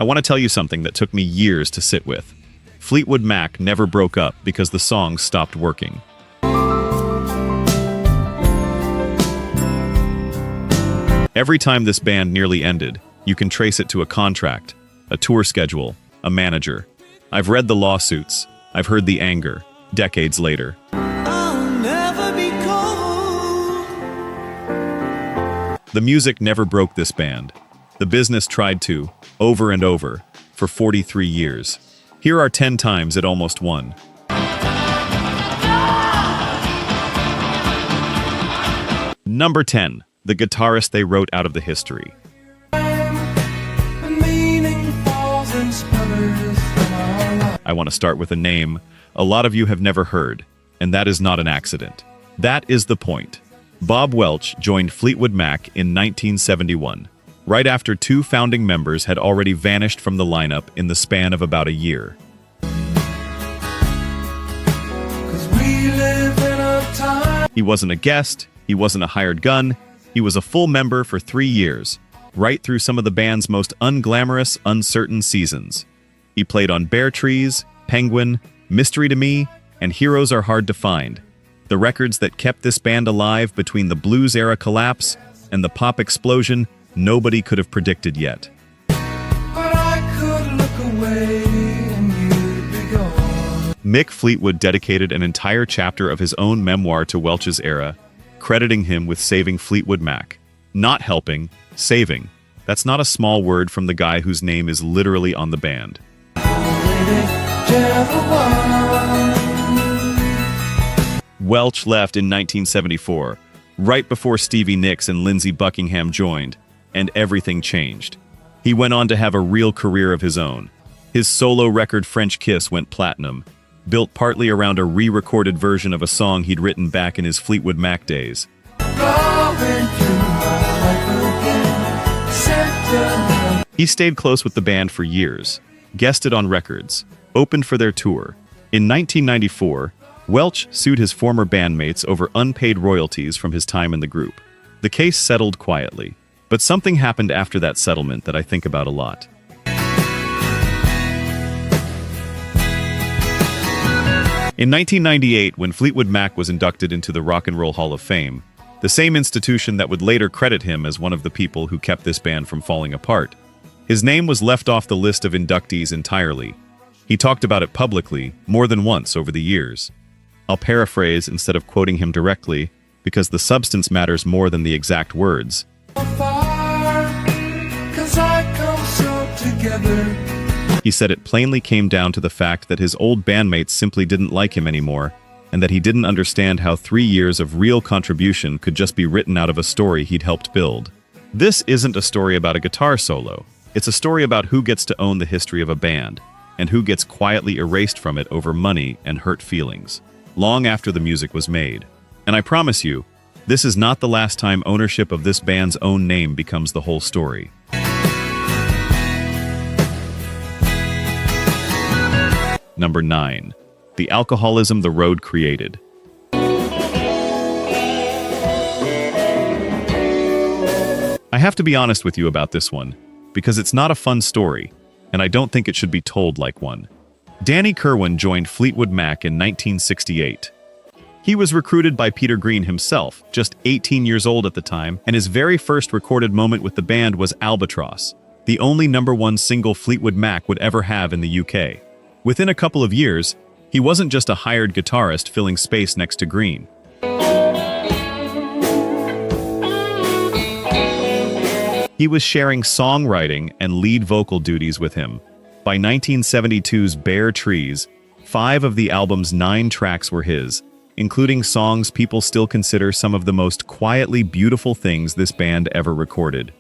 want to tell you something that took me years to sit with. Fleetwood Mac never broke up because the songs stopped working. Every time this band nearly ended, you can trace it to a contract, a tour schedule, a manager. I've read the lawsuits. I've heard the anger, decades later. The music never broke this band. The business tried to, over and over, for 43 years. Here are 10 times it almost won. Number 10. The guitarist they wrote out of the history. I want to start with a name a lot of you have never heard, and that is not an accident. That is the point. Bob Welch joined Fleetwood Mac in 1971, right after two founding members had already vanished from the lineup in the span of about a year. He wasn't a guest, he wasn't a hired gun, he was a full member for 3 years, right through some of the band's most unglamorous, uncertain seasons. He played on Bare Trees, Penguin, Mystery to Me, and Heroes Are Hard to Find, the records that kept this band alive between the blues-era collapse and the pop explosion nobody could have predicted yet. But I could look away and you'd be gone. Mick Fleetwood dedicated an entire chapter of his own memoir to Welch's era, crediting him with saving Fleetwood Mac. Not helping, saving. That's not a small word from the guy whose name is literally on the band. Welch left in 1974, right before Stevie Nicks and Lindsey Buckingham joined, and everything changed. He went on to have a real career of his own. His solo record French Kiss went platinum, built partly around a re-recorded version of a song he'd written back in his Fleetwood Mac days. He stayed close with the band for years, guested on records, opened for their tour. In 1994, Welch sued his former bandmates over unpaid royalties from his time in the group. The case settled quietly, but something happened after that settlement that I think about a lot. In 1998, when Fleetwood Mac was inducted into the Rock and Roll Hall of Fame, the same institution that would later credit him as one of the people who kept this band from falling apart, his name was left off the list of inductees entirely. He talked about it publicly more than once over the years. I'll paraphrase instead of quoting him directly, because the substance matters more than the exact words. He said it plainly came down to the fact that his old bandmates simply didn't like him anymore, and that he didn't understand how 3 years of real contribution could just be written out of a story he'd helped build. This isn't a story about a guitar solo. It's a story about who gets to own the history of a band, and who gets quietly erased from it over money and hurt feelings, long after the music was made. And I promise you, this is not the last time ownership of this band's own name becomes the whole story. Number 9. The alcoholism the road created. I have to be honest with you about this one, because it's not a fun story, and I don't think it should be told like one. Danny Kirwan joined Fleetwood Mac in 1968. He was recruited by Peter Green himself, just 18 years old at the time, and his very first recorded moment with the band was Albatross, the only #1 single Fleetwood Mac would ever have in the UK. Within a couple of years, he wasn't just a hired guitarist filling space next to Green. He was sharing songwriting and lead vocal duties with him. By 1972's Bare Trees, 5 of the album's 9 tracks were his, including songs people still consider some of the most quietly beautiful things this band ever recorded.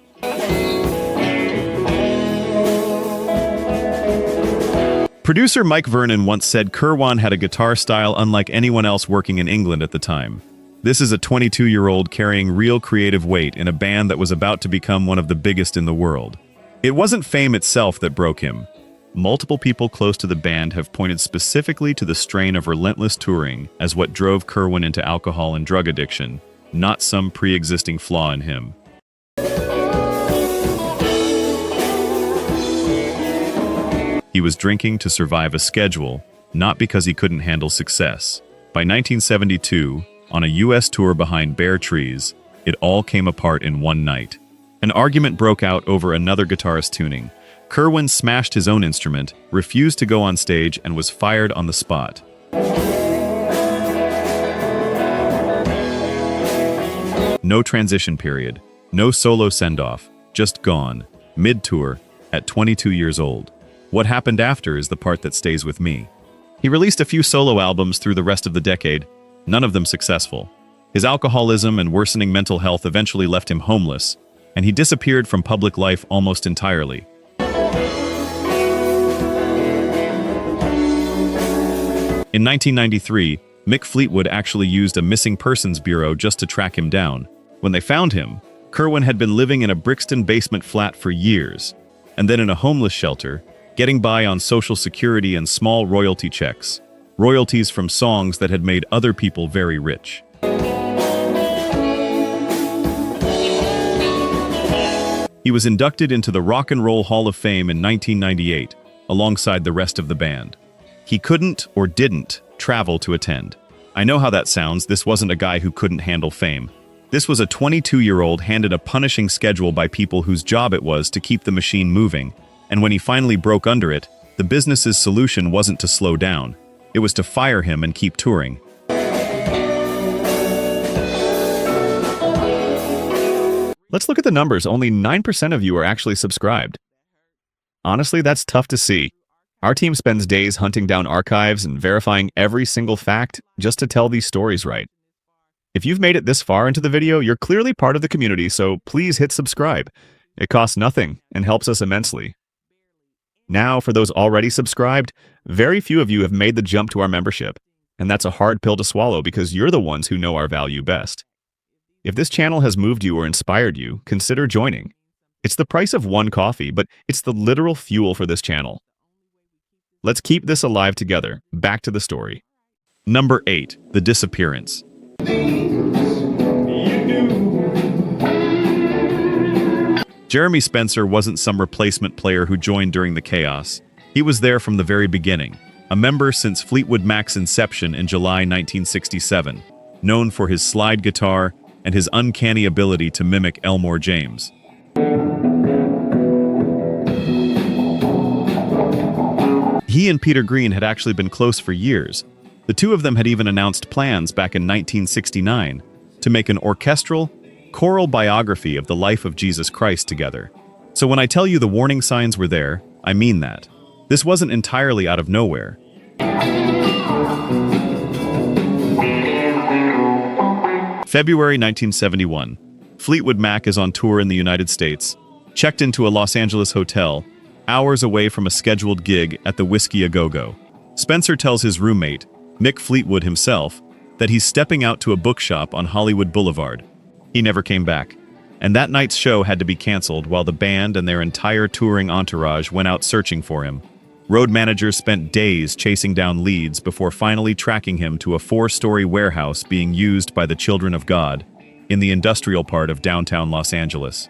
Producer Mike Vernon once said Kirwan had a guitar style unlike anyone else working in England at the time. This is a 22-year-old carrying real creative weight in a band that was about to become one of the biggest in the world. It wasn't fame itself that broke him. Multiple people close to the band have pointed specifically to the strain of relentless touring as what drove Kirwan into alcohol and drug addiction, not some pre-existing flaw in him. He was drinking to survive a schedule, not because he couldn't handle success. By 1972, on a US tour behind bare trees, it all came apart in one night. An argument broke out over another guitarist tuning. Kerwin smashed his own instrument, refused to go on stage, and was fired on the spot. No transition period, no solo send-off, just gone, mid-tour, at 22 years old. What happened after is the part that stays with me. He released a few solo albums through the rest of the decade, none of them successful. His alcoholism and worsening mental health eventually left him homeless, and he disappeared from public life almost entirely. In 1993, Mick Fleetwood actually used a missing persons bureau just to track him down. When they found him, Kerwin had been living in a Brixton basement flat for years, and then in a homeless shelter, getting by on Social Security and small royalty checks, royalties from songs that had made other people very rich. He was inducted into the Rock and Roll Hall of Fame in 1998, alongside the rest of the band. He couldn't, or didn't, travel to attend. I know how that sounds. This wasn't a guy who couldn't handle fame. This was a 22-year-old handed a punishing schedule by people whose job it was to keep the machine moving, and when he finally broke under it, the business's solution wasn't to slow down. It was to fire him and keep touring. Let's look at the numbers. Only 9% of you are actually subscribed. Honestly, that's tough to see. Our team spends days hunting down archives and verifying every single fact just to tell these stories right. If you've made it this far into the video, you're clearly part of the community, so please hit subscribe. It costs nothing and helps us immensely. Now, for those already subscribed, very few of you have made the jump to our membership, and that's a hard pill to swallow because you're the ones who know our value best. If this channel has moved you or inspired you, consider joining. It's the price of one coffee, but it's the literal fuel for this channel. Let's keep this alive together. Back to the story. Number 8. The disappearance. Jeremy Spencer wasn't some replacement player who joined during the chaos. He was there from the very beginning, a member since Fleetwood Mac's inception in July 1967, known for his slide guitar and his uncanny ability to mimic Elmore James. He and Peter Green had actually been close for years. The two of them had even announced plans back in 1969 to make an orchestral, choral biography of the life of Jesus Christ together. So when I tell you the warning signs were there, I mean that. This wasn't entirely out of nowhere. February 1971. Fleetwood Mac is on tour in the United States, checked into a Los Angeles hotel, hours away from a scheduled gig at the Whiskey A Go-Go. Spencer tells his roommate, Mick Fleetwood himself, that he's stepping out to a bookshop on Hollywood Boulevard. He never came back, and that night's show had to be canceled while the band and their entire touring entourage went out searching for him. Road managers spent days chasing down leads before finally tracking him to a 4-story warehouse being used by the Children of God in the industrial part of downtown Los Angeles.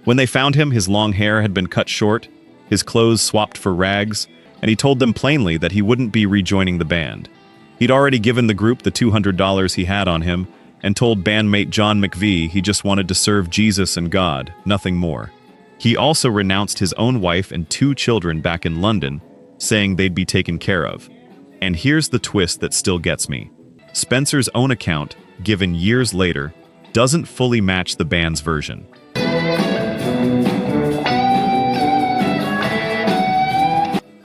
When they found him, his long hair had been cut short, his clothes swapped for rags, and he told them plainly that he wouldn't be rejoining the band. He'd already given the group the $200 he had on him and told bandmate John McVie he just wanted to serve Jesus and God, nothing more. He also renounced his own wife and 2 children back in London, saying they'd be taken care of. And here's the twist that still gets me. Spencer's own account, given years later, doesn't fully match the band's version.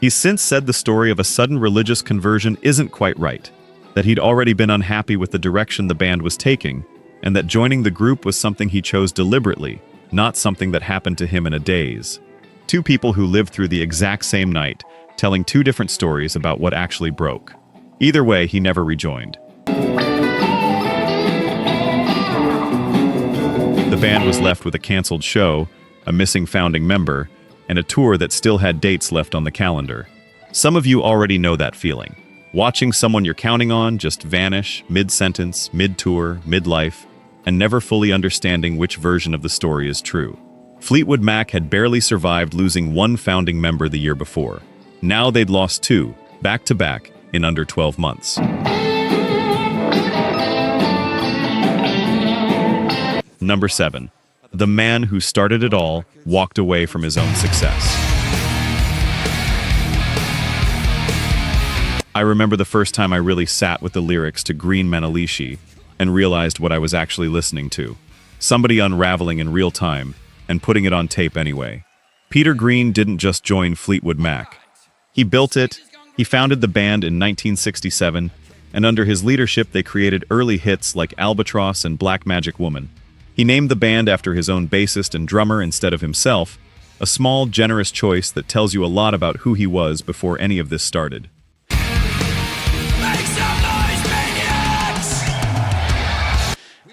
He's since said the story of a sudden religious conversion isn't quite right, that he'd already been unhappy with the direction the band was taking, and that joining the group was something he chose deliberately, not something that happened to him in a daze. 2 people who lived through the exact same night, telling 2 different stories about what actually broke. Either way, he never rejoined. The band was left with a canceled show, a missing founding member, and a tour that still had dates left on the calendar. Some of you already know that feeling. Watching someone you're counting on just vanish, mid-sentence, mid-tour, mid-life. and never fully understanding which version of the story is true. Fleetwood Mac had barely survived losing one founding member the year before. Now they'd lost two, back to back, in under 12 months. Number 7. The man who started it all walked away from his own success. I remember the first time I really sat with the lyrics to Green Manalishi and realized what I was actually listening to. Somebody unraveling in real time and putting it on tape anyway. Peter Green didn't just join Fleetwood Mac. He built it, he founded the band in 1967, and under his leadership they created early hits like Albatross and Black Magic Woman. He named the band after his own bassist and drummer instead of himself, a small, generous choice that tells you a lot about who he was before any of this started.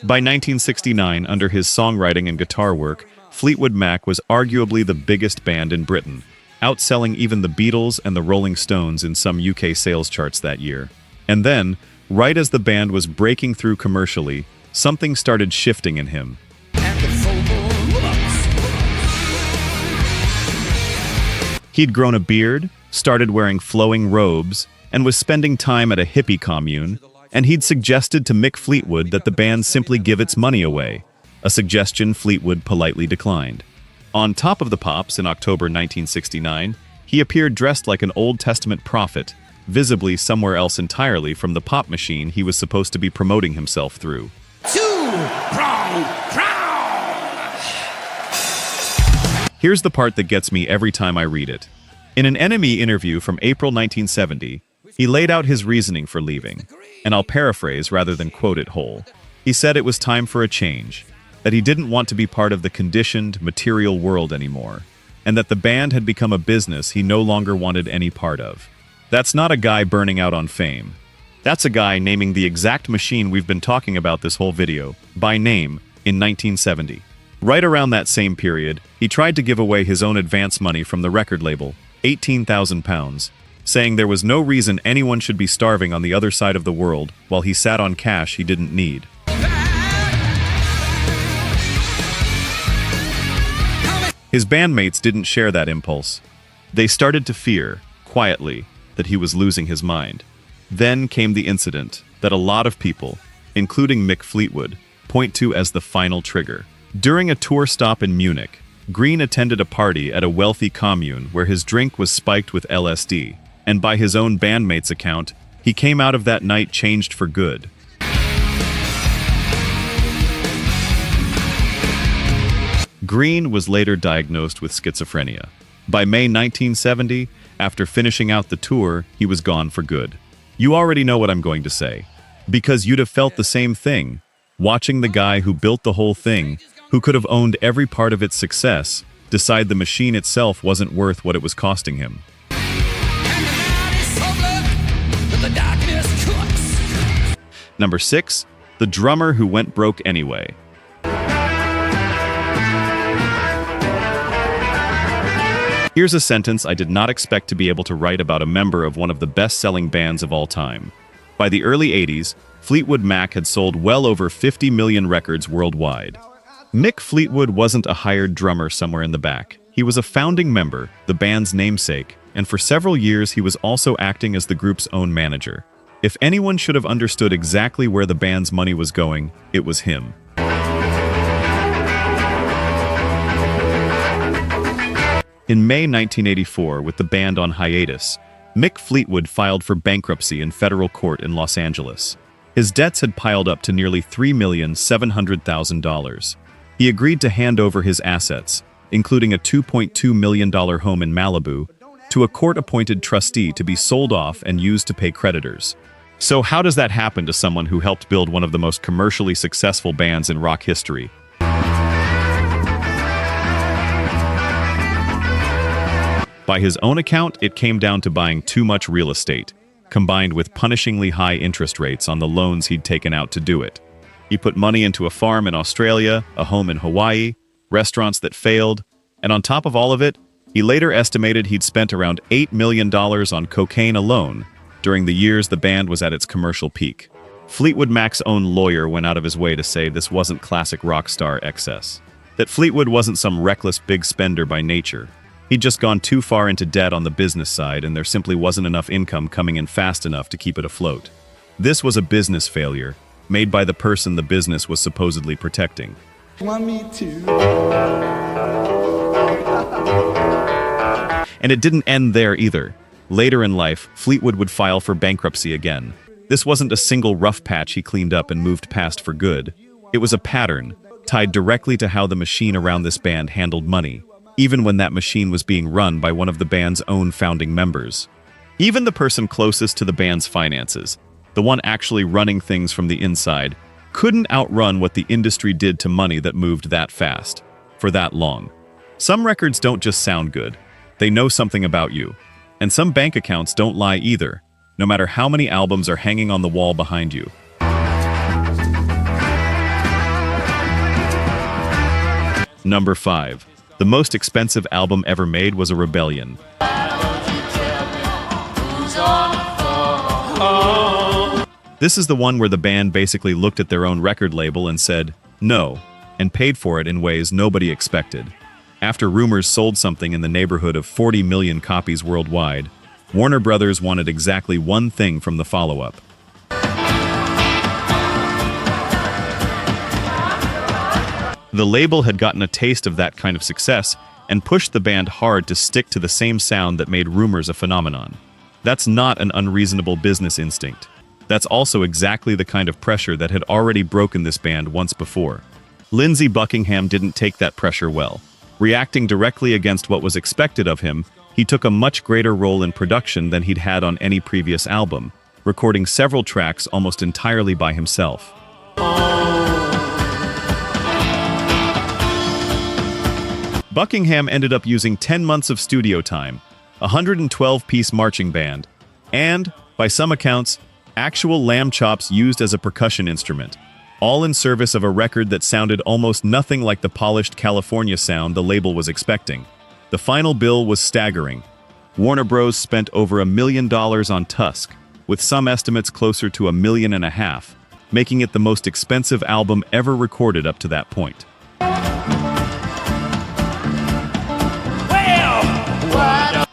By 1969, under his songwriting and guitar work, Fleetwood Mac was arguably the biggest band in Britain, outselling even the Beatles and the Rolling Stones in some UK sales charts that year. And then, right as the band was breaking through commercially, something started shifting in him. He'd grown a beard, started wearing flowing robes, and was spending time at a hippie commune, and he'd suggested to Mick Fleetwood that the band simply give its money away, a suggestion Fleetwood politely declined. On Top of the Pops in October 1969, he appeared dressed like an Old Testament prophet, visibly somewhere else entirely from the pop machine he was supposed to be promoting himself through. Two-prong crown! Here's the part that gets me every time I read it. In an NME interview from April 1970, he laid out his reasoning for leaving, and I'll paraphrase rather than quote it whole. He said it was time for a change, that he didn't want to be part of the conditioned, material world anymore, and that the band had become a business he no longer wanted any part of. That's not a guy burning out on fame. That's a guy naming the exact machine we've been talking about this whole video, by name, in 1970. Right around that same period, he tried to give away his own advance money from the record label, £18,000, saying there was no reason anyone should be starving on the other side of the world while he sat on cash he didn't need. His bandmates didn't share that impulse. They started to fear, quietly, that he was losing his mind. Then came the incident that a lot of people, including Mick Fleetwood, point to as the final trigger. During a tour stop in Munich, Green attended a party at a wealthy commune where his drink was spiked with LSD, and by his own bandmates' account, he came out of that night changed for good. Green was later diagnosed with schizophrenia. By May 1970, after finishing out the tour, he was gone for good. You already know what I'm going to say, because you'd have felt the same thing, watching the guy who built the whole thing, who could have owned every part of its success, decide the machine itself wasn't worth what it was costing him. Number 6, the drummer who went broke anyway. Here's a sentence I did not expect to be able to write about a member of one of the best-selling bands of all time. By the early 80s, Fleetwood Mac had sold well over 50 million records worldwide. Mick Fleetwood wasn't a hired drummer somewhere in the back. He was a founding member, the band's namesake, and for several years he was also acting as the group's own manager. If anyone should have understood exactly where the band's money was going, it was him. In May 1984, with the band on hiatus, Mick Fleetwood filed for bankruptcy in federal court in Los Angeles. His debts had piled up to nearly $3,700,000. He agreed to hand over his assets, including a $2.2 million home in Malibu, to a court-appointed trustee to be sold off and used to pay creditors. So how does that happen to someone who helped build one of the most commercially successful bands in rock history? By his own account, it came down to buying too much real estate, combined with punishingly high interest rates on the loans he'd taken out to do it. He put money into a farm in Australia, a home in Hawaii, restaurants that failed, and on top of all of it, he later estimated he'd spent around $8 million on cocaine alone during the years the band was at its commercial peak. Fleetwood Mac's own lawyer went out of his way to say this wasn't classic rock star excess. That Fleetwood wasn't some reckless big spender by nature. He'd just gone too far into debt on the business side, and there simply wasn't enough income coming in fast enough to keep it afloat. This was a business failure, made by the person the business was supposedly protecting. Want me to? And it didn't end there either. Later in life, Fleetwood would file for bankruptcy again. This wasn't a single rough patch he cleaned up and moved past for good. It was a pattern, tied directly to how the machine around this band handled money, even when that machine was being run by one of the band's own founding members. Even the person closest to the band's finances, the one actually running things from the inside, couldn't outrun what the industry did to money that moved that fast, for that long. Some records don't just sound good. They know something about you. And some bank accounts don't lie either, no matter how many albums are hanging on the wall behind you. Number 5. The most expensive album ever made was a rebellion. This is the one where the band basically looked at their own record label and said, no, and paid for it in ways nobody expected. After Rumours sold something in the neighborhood of 40 million copies worldwide, Warner Brothers wanted exactly one thing from the follow-up. The label had gotten a taste of that kind of success and pushed the band hard to stick to the same sound that made Rumours a phenomenon. That's not an unreasonable business instinct. That's also exactly the kind of pressure that had already broken this band once before. Lindsey Buckingham didn't take that pressure well. Reacting directly against what was expected of him, he took a much greater role in production than he'd had on any previous album, recording several tracks almost entirely by himself. Buckingham ended up using 10 months of studio time, a 112-piece marching band, and, by some accounts, actual lamb chops used as a percussion instrument, all in service of a record that sounded almost nothing like the polished California sound the label was expecting. The final bill was staggering. Warner Bros. Spent over $1 million on Tusk, with some estimates closer to $1.5 million, making it the most expensive album ever recorded up to that point.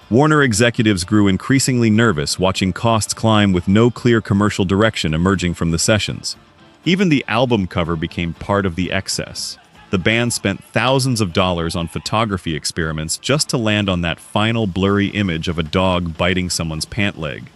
Warner executives grew increasingly nervous watching costs climb with no clear commercial direction emerging from the sessions. Even the album cover became part of the excess. The band spent thousands of dollars on photography experiments just to land on that final blurry image of a dog biting someone's pant leg.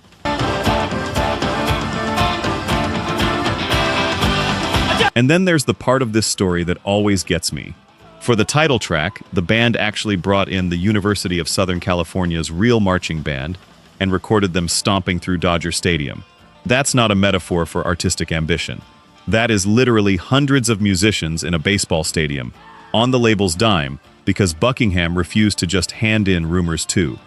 And then there's the part of this story that always gets me. For the title track, the band actually brought in the University of Southern California's real marching band and recorded them stomping through Dodger Stadium. That's not a metaphor for artistic ambition. That is literally hundreds of musicians in a baseball stadium, on the label's dime, because Buckingham refused to just hand in Rumours 2.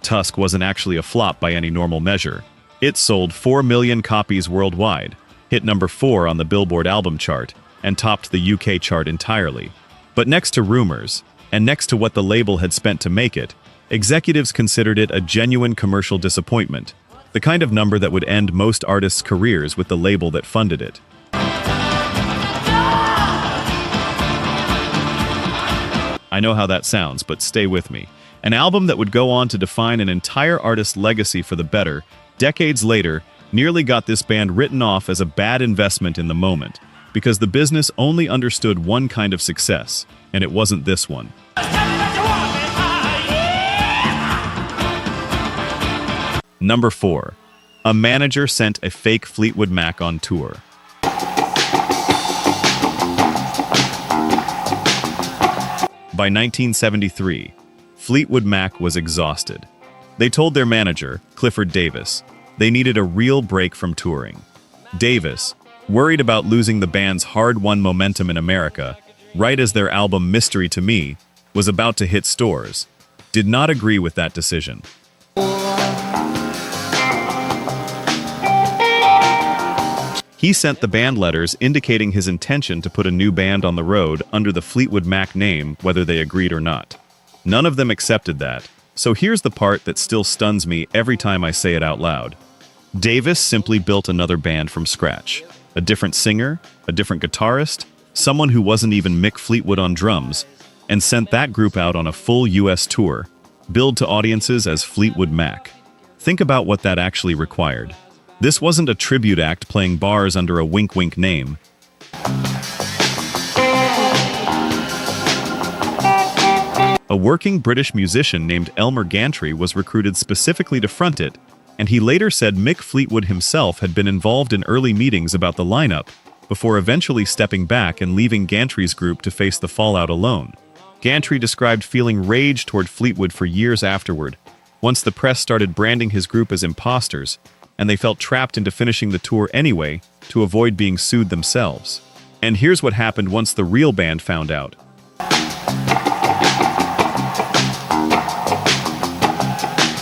Tusk wasn't actually a flop by any normal measure. It sold 4 million copies worldwide, hit number 4 on the Billboard album chart, and topped the UK chart entirely. But next to Rumours, and next to what the label had spent to make it, executives considered it a genuine commercial disappointment, the kind of number that would end most artists' careers with the label that funded it. I know how that sounds, but stay with me. An album that would go on to define an entire artist's legacy for the better, decades later, nearly got this band written off as a bad investment in the moment, because the business only understood one kind of success, and it wasn't this one. Number 4. A manager sent a fake Fleetwood Mac on tour. By 1973, Fleetwood Mac was exhausted. They told their manager, Clifford Davis, they needed a real break from touring. Davis, worried about losing the band's hard-won momentum in America, right as their album Mystery to Me was about to hit stores, did not agree with that decision. He sent the band letters indicating his intention to put a new band on the road under the Fleetwood Mac name, whether they agreed or not. None of them accepted that, So here's the part that still stuns me every time I say it out loud. Davis simply built another band from scratch. A different singer, a different guitarist, someone who wasn't even Mick Fleetwood on drums, and sent that group out on a full US tour, billed to audiences as Fleetwood Mac. Think about what that actually required. This wasn't a tribute act playing bars under a wink-wink name. A working British musician named Elmer Gantry was recruited specifically to front it, and he later said Mick Fleetwood himself had been involved in early meetings about the lineup, before eventually stepping back and leaving Gantry's group to face the fallout alone. Gantry described feeling rage toward Fleetwood for years afterward, once the press started branding his group as imposters, and they felt trapped into finishing the tour anyway to avoid being sued themselves. And here's what happened once the real band found out.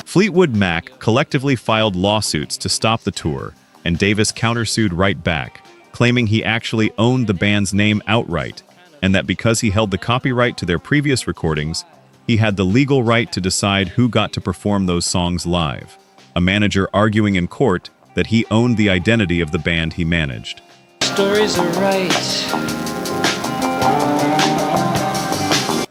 Fleetwood Mac collectively filed lawsuits to stop the tour, and Davis countersued right back, claiming he actually owned the band's name outright, and that because he held the copyright to their previous recordings, he had the legal right to decide who got to perform those songs live. A manager arguing in court that he owned the identity of the band he managed. Stories are right.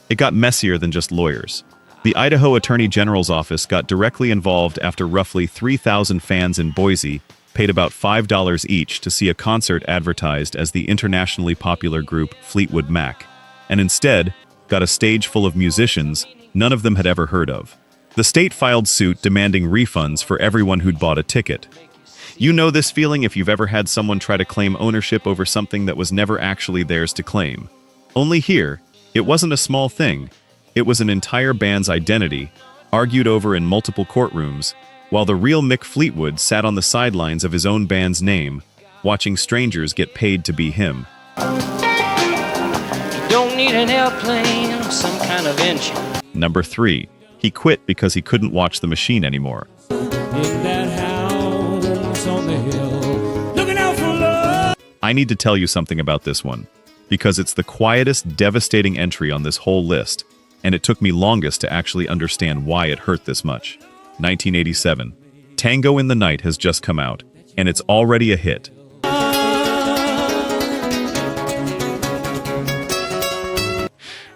It got messier than just lawyers. The Idaho Attorney General's office got directly involved after roughly 3,000 fans in Boise paid about $5 each to see a concert advertised as the internationally popular group Fleetwood Mac, and instead got a stage full of musicians none of them had ever heard of. The state filed suit demanding refunds for everyone who'd bought a ticket. You know this feeling if you've ever had someone try to claim ownership over something that was never actually theirs to claim. Only here, it wasn't a small thing. It was an entire band's identity, argued over in multiple courtrooms, while the real Mick Fleetwood sat on the sidelines of his own band's name, watching strangers get paid to be him. You don't need an airplane or some kind of engine. Number 3. He quit because he couldn't watch the machine anymore. In that house on the hill, looking out for love. I need to tell you something about this one, because it's the quietest, devastating entry on this whole list, and it took me longest to actually understand why it hurt this much. 1987. Tango in the Night has just come out, and it's already a hit.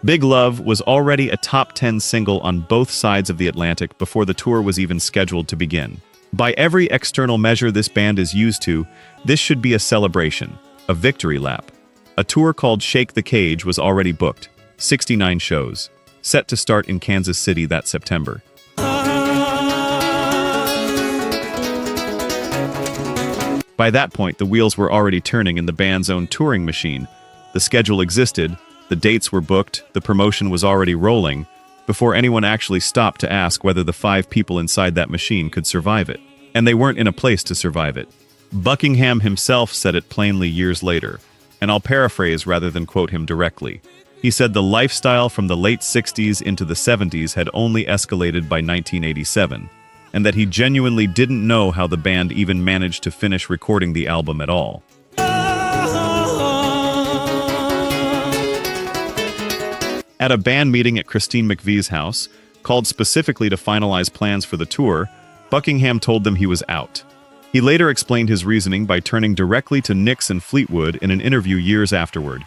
Big Love was already a top 10 single on both sides of the Atlantic before the tour was even scheduled to begin. By every external measure this band is used to, this should be a celebration, a victory lap. A tour called Shake the Cage was already booked, 69 shows, set to start in Kansas City that September. By that point, the wheels were already turning in the band's own touring machine. The schedule existed, the dates were booked, the promotion was already rolling, before anyone actually stopped to ask whether the 5 people inside that machine could survive it. And they weren't in a place to survive it. Buckingham himself said it plainly years later, and I'll paraphrase rather than quote him directly. He said the lifestyle from the late 60s into the 70s had only escalated by 1987, and that he genuinely didn't know how the band even managed to finish recording the album at all. At a band meeting at Christine McVie's house, called specifically to finalize plans for the tour, Buckingham told them he was out. He later explained his reasoning by turning directly to Nicks and Fleetwood in an interview years afterward.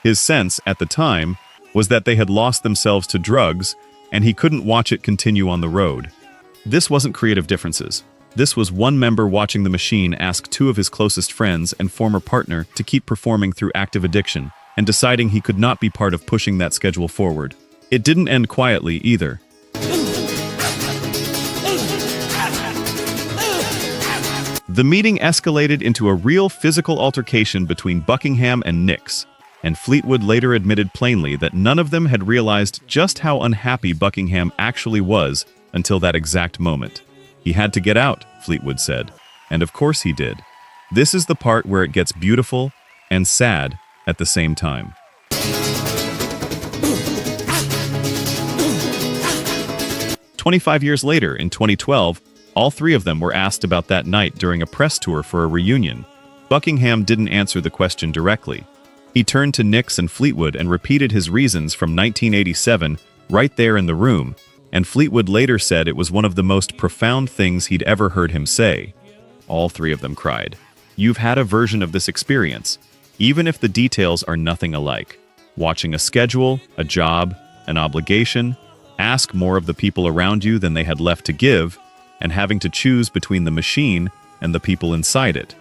His sense, at the time, was that they had lost themselves to drugs, and he couldn't watch it continue on the road. This wasn't creative differences. This was one member watching the machine ask 2 of his closest friends and former partner to keep performing through active addiction, and deciding he could not be part of pushing that schedule forward. It didn't end quietly either. The meeting escalated into a real physical altercation between Buckingham and Nicks, and Fleetwood later admitted plainly that none of them had realized just how unhappy Buckingham actually was until that exact moment. He had to get out, Fleetwood said, and of course he did. This is the part where it gets beautiful and sad at the same time. "25 years later, in 2012, all 3 of them were asked about that night during a press tour for a reunion. Buckingham didn't answer the question directly. He turned to Nicks and Fleetwood and repeated his reasons from 1987 right there in the room, And Fleetwood later said it was one of the most profound things he'd ever heard him say. All three of them cried. You've had a version of this experience, even if the details are nothing alike. Watching a schedule, a job, an obligation, ask more of the people around you than they had left to give, and having to choose between the machine and the people inside it.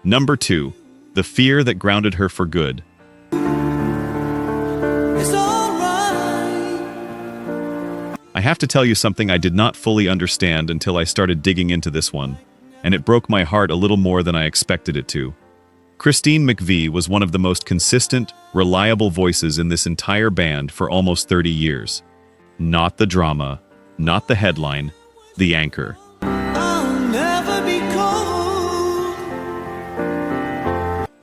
Number 2. The fear that grounded her for good. I have to tell you something I did not fully understand until I started digging into this one, and it broke my heart a little more than I expected it to. Christine McVie was one of the most consistent, reliable voices in this entire band for almost 30 years. Not the drama, not the headline, the anchor.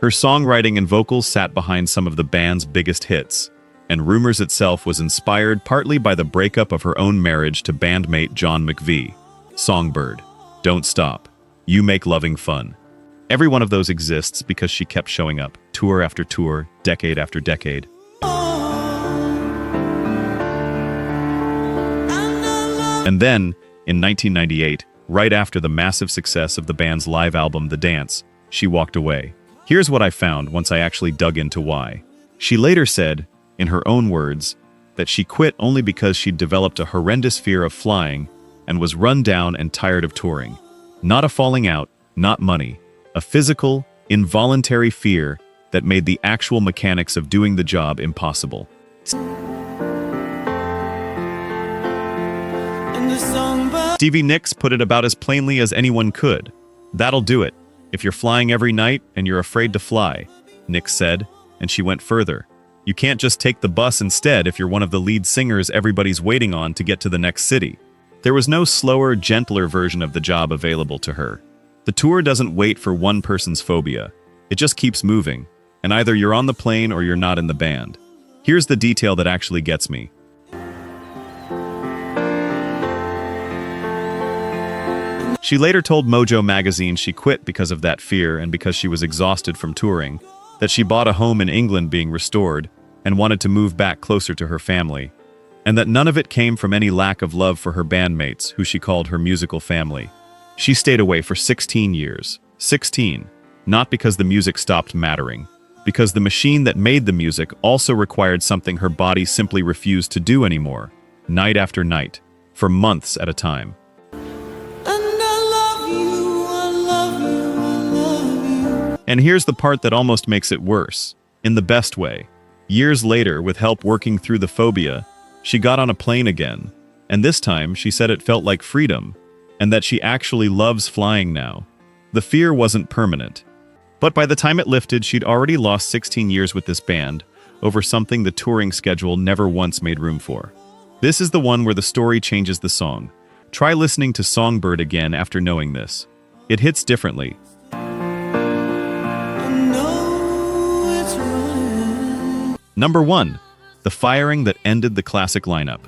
Her songwriting and vocals sat behind some of the band's biggest hits, and Rumours itself was inspired partly by the breakup of her own marriage to bandmate John McVie. Songbird, Don't Stop, You Make Loving Fun. Every one of those exists because she kept showing up, tour after tour, decade after decade. And then, in 1998, right after the massive success of the band's live album The Dance, she walked away. Here's what I found once I actually dug into why. She later said, in her own words, that she quit only because she'd developed a horrendous fear of flying and was run down and tired of touring. Not a falling out, not money. A physical, involuntary fear that made the actual mechanics of doing the job impossible. Stevie Nicks put it about as plainly as anyone could. That'll do it. If you're flying every night and you're afraid to fly, Nicks said, and she went further. You can't just take the bus instead if you're one of the lead singers everybody's waiting on to get to the next city. There was no slower, gentler version of the job available to her. The tour doesn't wait for one person's phobia. It just keeps moving, and either you're on the plane or you're not in the band. Here's the detail that actually gets me. She later told Mojo magazine she quit because of that fear and because she was exhausted from touring, that she bought a home in England being restored and wanted to move back closer to her family, and that none of it came from any lack of love for her bandmates, who she called her musical family. She stayed away for 16 years. 16. Not because the music stopped mattering, because the machine that made the music also required something her body simply refused to do anymore, night after night, for months at a time. And here's the part that almost makes it worse, in the best way. Years later, with help working through the phobia, she got on a plane again, and this time she said it felt like freedom, and that she actually loves flying now. The fear wasn't permanent. But by the time it lifted, she'd already lost 16 years with this band, over something the touring schedule never once made room for. This is the one where the story changes the song. Try listening to Songbird again after knowing this. It hits differently. Number 1. The firing that ended the classic lineup.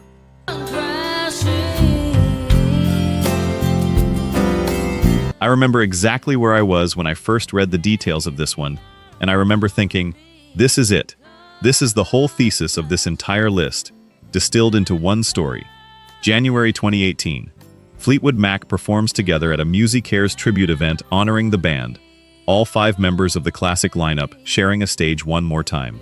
I remember exactly where I was when I first read the details of this one, and I remember thinking, this is it. This is the whole thesis of this entire list, distilled into one story. January 2018. Fleetwood Mac performs together at a MusiCares tribute event honoring the band, all 5 members of the classic lineup sharing a stage one more time.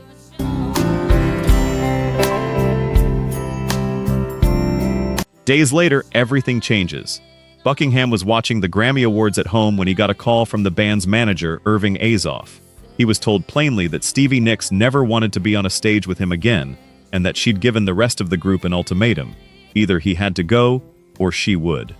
Days later, everything changes. Buckingham was watching the Grammy Awards at home when he got a call from the band's manager, Irving Azoff. He was told plainly that Stevie Nicks never wanted to be on a stage with him again, and that she'd given the rest of the group an ultimatum. Either he had to go, or she would.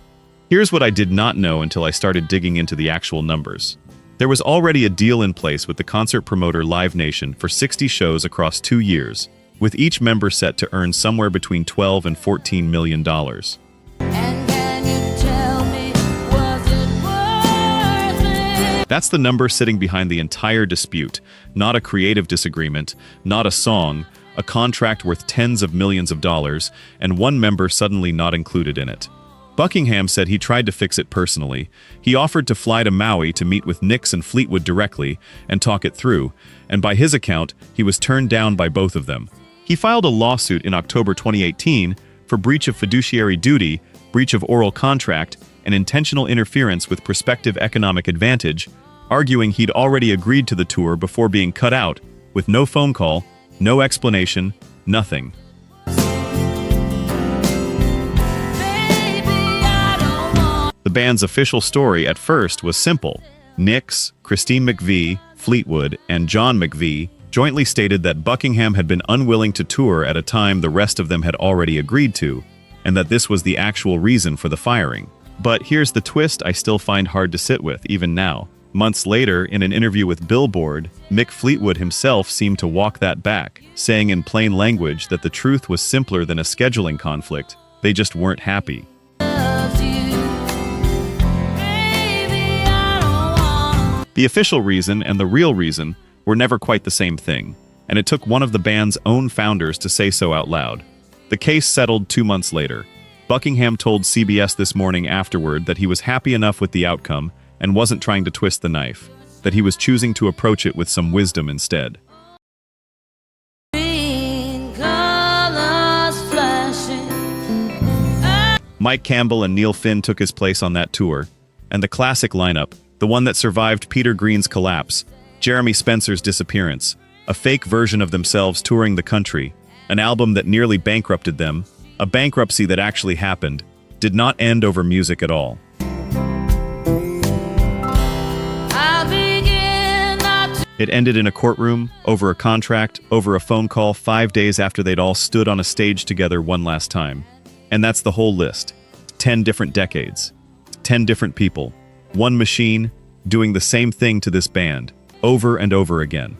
Here's what I did not know until I started digging into the actual numbers. There was already a deal in place with the concert promoter Live Nation for 60 shows across 2 years, with each member set to earn somewhere between $12 and $14 million. And can you tell me, was it worth it? That's the number sitting behind the entire dispute, not a creative disagreement, not a song, a contract worth tens of millions of dollars, and one member suddenly not included in it. Buckingham said he tried to fix it personally. He offered to fly to Maui to meet with Nix and Fleetwood directly and talk it through, and by his account, he was turned down by both of them. He filed a lawsuit in October 2018 for breach of fiduciary duty, breach of oral contract, and intentional interference with prospective economic advantage, arguing he'd already agreed to the tour before being cut out, with no phone call, no explanation, nothing. The band's official story at first was simple. Nix, Christine McVie, Fleetwood, and John McVie jointly stated that Buckingham had been unwilling to tour at a time the rest of them had already agreed to, and that this was the actual reason for the firing. But here's the twist I still find hard to sit with, even now. Months later, in an interview with Billboard, Mick Fleetwood himself seemed to walk that back, saying in plain language that the truth was simpler than a scheduling conflict. They just weren't happy. The official reason and the real reason were never quite the same thing, and it took one of the band's own founders to say so out loud. The case settled 2 months later. Buckingham told CBS This Morning afterward that he was happy enough with the outcome and wasn't trying to twist the knife, that he was choosing to approach it with some wisdom instead. Mike Campbell and Neil Finn took his place on that tour, and the classic lineup, the one that survived Peter Green's collapse, Jeremy Spencer's disappearance, a fake version of themselves touring the country, an album that nearly bankrupted them, a bankruptcy that actually happened, did not end over music at all. It ended in a courtroom, over a contract, over a phone call 5 days after they'd all stood on a stage together one last time. And that's the whole list. 10 different decades. 10 different people. One machine, doing the same thing to this band, over and over again.